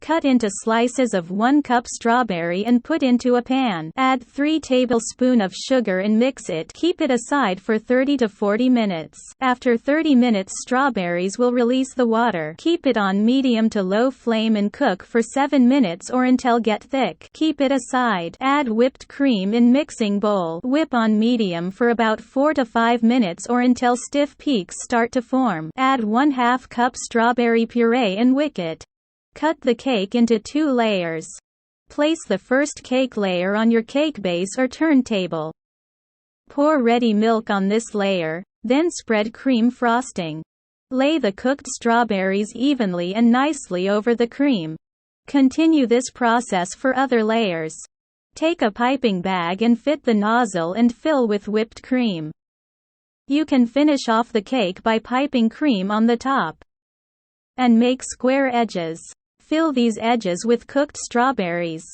Cut into slices of 1 cup strawberry and put into a pan. Add 3 tablespoons of sugar and mix it. Keep it aside for 30 to 40 minutes. After 30 minutes, strawberries will release the water. Keep it on medium to low flame and cook for 7 minutes or until get thick. Keep it aside. Add whipped cream in mixing bowl. Whip on medium for about 4 to 5 minutes or until stiff peaks start to form. Add 1/2 cup strawberry puree and whisk it. Cut the cake into 2 layers. Place the first cake layer on your cake base or turntable. Pour ready milk on this layer, then spread cream frosting. Lay the cooked strawberries evenly and nicely over the cream. Continue this process for other layers. Take a piping bag and fit the nozzle and fill with whipped cream. You can finish off the cake by piping cream on the top. And make square edges. Fill these edges with cooked strawberries.